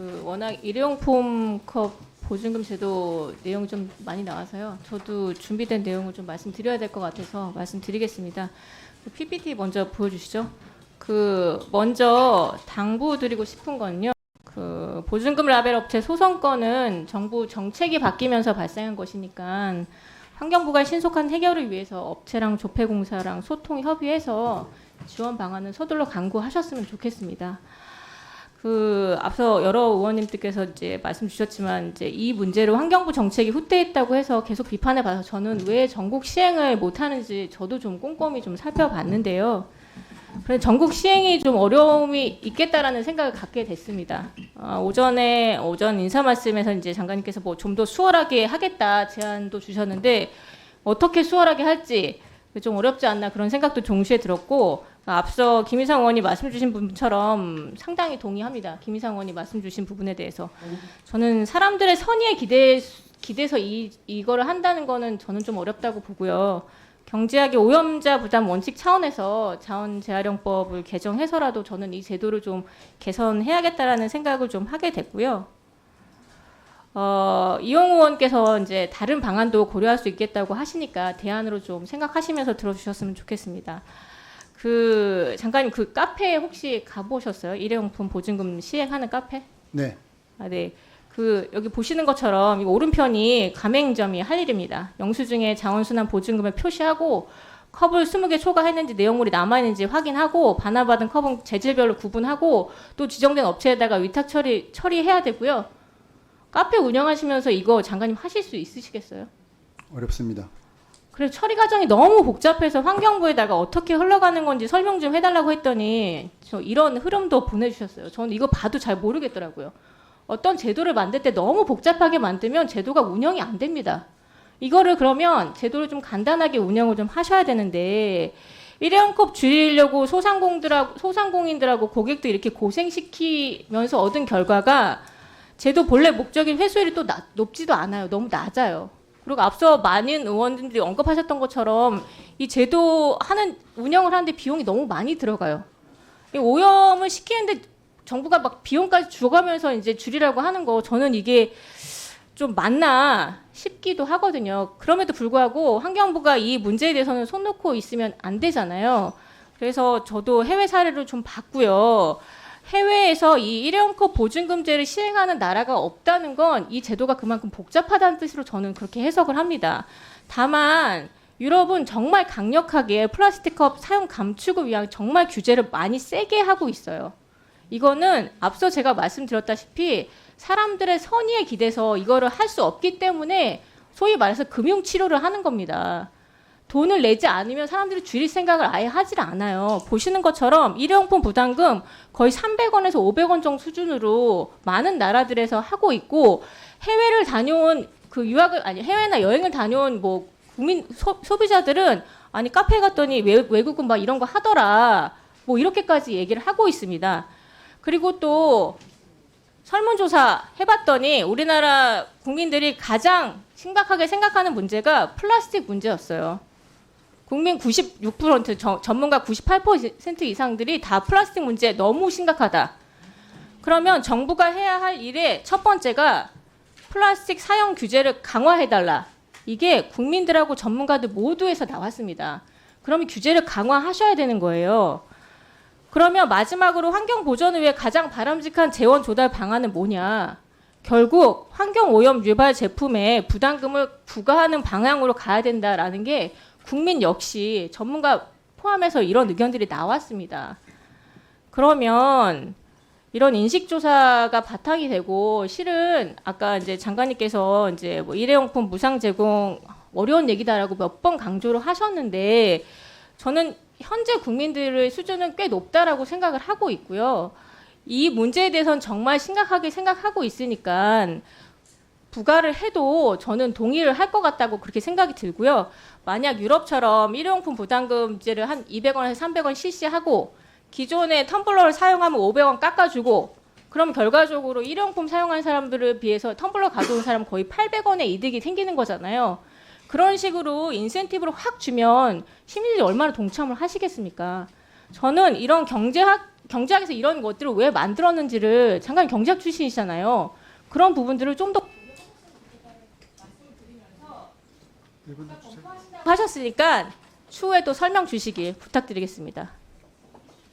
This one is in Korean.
그 워낙 일회용품 컵 보증금 제도 내용이 좀 많이 나와서요. 저도 준비된 내용을 좀 말씀드려야 될 것 같아서 말씀드리겠습니다. PPT 먼저 보여주시죠. 그 먼저 당부드리고 싶은 건요. 그 보증금 라벨 업체 소송 건은 정부 정책이 바뀌면서 발생한 것이니까 환경부가 신속한 해결을 위해서 업체랑 조폐공사랑 소통 협의해서 지원 방안을 서둘러 강구하셨으면 좋겠습니다. 그 앞서 여러 의원님들께서 이제 말씀 주셨지만 이제 이 문제로 환경부 정책이 후퇴했다고 해서 계속 비판해 봐서 저는 왜 전국 시행을 못 하는지 저도 좀 꼼꼼히 좀 살펴봤는데요. 그래서 전국 시행이 좀 어려움이 있겠다라는 생각을 갖게 됐습니다. 오전 인사 말씀에서 이제 장관님께서 뭐 좀 더 수월하게 하겠다 제안도 주셨는데 어떻게 수월하게 할지 좀 어렵지 않나 그런 생각도 동시에 들었고, 앞서 김희상 의원이 말씀 주신 부분처럼 상당히 동의합니다. 김희상 의원이 말씀 주신 부분에 대해서 저는 사람들의 선의에 기대서 이거를 한다는 거는 저는 좀 어렵다고 보고요. 경제학의 오염자 부담 원칙 차원에서 자원재활용법을 개정해서라도 저는 이 제도를 좀 개선해야겠다라는 생각을 좀 하게 됐고요. 이용 의원께서 이제 다른 방안도 고려할 수 있겠다고 하시니까 대안으로 좀 생각하시면서 들어주셨으면 좋겠습니다. 그 장관님 그 카페 혹시 가보셨어요? 일회용품 보증금 시행하는 카페? 네. 네. 그 여기 보시는 것처럼 이 오른편이 가맹점이 할 일입니다. 영수증에 자원순환 보증금을 표시하고 컵을 20개 초과했는지 내용물이 남아있는지 확인하고 반환받은 컵은 재질별로 구분하고 또 지정된 업체에다가 위탁 처리해야 되고요. 카페 운영하시면서 이거 장관님 하실 수 있으시겠어요? 어렵습니다. 그래서 처리 과정이 너무 복잡해서 환경부에다가 어떻게 흘러가는 건지 설명 좀 해달라고 했더니 저 이런 흐름도 보내주셨어요. 저는 이거 봐도 잘 모르겠더라고요. 어떤 제도를 만들 때 너무 복잡하게 만들면 제도가 운영이 안 됩니다. 이거를 그러면 제도를 좀 간단하게 운영을 좀 하셔야 되는데 일회용컵 줄이려고 소상공인들하고 고객들 이렇게 고생시키면서 얻은 결과가 제도 본래 목적인 회수율이 또 높지도 않아요. 너무 낮아요. 그리고 앞서 많은 의원들이 언급하셨던 것처럼 이 제도 운영을 하는데 비용이 너무 많이 들어가요. 이 오염을 시키는데 정부가 막 비용까지 줘가면서 이제 줄이라고 하는 거 저는 이게 좀 맞나 싶기도 하거든요. 그럼에도 불구하고 환경부가 이 문제에 대해서는 손 놓고 있으면 안 되잖아요. 그래서 저도 해외 사례를 좀 봤고요. 해외에서 이 일회용컵 보증금제를 시행하는 나라가 없다는 건 이 제도가 그만큼 복잡하다는 뜻으로 저는 그렇게 해석을 합니다. 다만 유럽은 정말 강력하게 플라스틱 컵 사용 감축을 위한 정말 규제를 많이 세게 하고 있어요. 이거는 앞서 제가 말씀드렸다시피 사람들의 선의에 기대서 이거를 할 수 없기 때문에 소위 말해서 금융치료를 하는 겁니다. 돈을 내지 않으면 사람들이 줄일 생각을 아예 하질 않아요. 보시는 것처럼 일회용품 부담금 거의 300원에서 500원 정도 수준으로 많은 나라들에서 하고 있고 해외를 다녀온 해외나 여행을 다녀온 뭐 국민 소비자들은 아니 카페 갔더니 외국은 막 이런 거 하더라. 뭐 이렇게까지 얘기를 하고 있습니다. 그리고 또 설문조사 해봤더니 우리나라 국민들이 가장 심각하게 생각하는 문제가 플라스틱 문제였어요. 국민 96%, 전문가 98% 이상들이 다 플라스틱 문제 너무 심각하다. 그러면 정부가 해야 할 일의 첫 번째가 플라스틱 사용 규제를 강화해달라. 이게 국민들하고 전문가들 모두에서 나왔습니다. 그러면 규제를 강화하셔야 되는 거예요. 그러면 마지막으로 환경보전을 위해 가장 바람직한 재원 조달 방안은 뭐냐? 결국 환경오염 유발 제품에 부담금을 부과하는 방향으로 가야 된다라는 게 국민 역시 전문가 포함해서 이런 의견들이 나왔습니다. 그러면 이런 인식조사가 바탕이 되고 실은 아까 이제 장관님께서 이제 뭐 일회용품 무상 제공 어려운 얘기다라고 몇 번 강조를 하셨는데 저는 현재 국민들의 수준은 꽤 높다라고 생각을 하고 있고요. 이 문제에 대해서는 정말 심각하게 생각하고 있으니까 부과를 해도 저는 동의를 할 것 같다고 그렇게 생각이 들고요. 만약 유럽처럼 일회용품 부담금제를 한 200원에서 300원 실시하고 기존의 텀블러를 사용하면 500원 깎아주고 그럼 결과적으로 일회용품 사용하는 사람들을 비해서 텀블러 가져온 사람 거의 800원의 이득이 생기는 거잖아요. 그런 식으로 인센티브를 확 주면 시민들이 얼마나 동참을 하시겠습니까? 저는 이런 경제학에서 이런 것들을 왜 만들었는지를 장관님 경제학 출신이시잖아요. 그런 부분들을 좀 더 하셨으니까 추후에 또 설명 주시길 부탁드리겠습니다.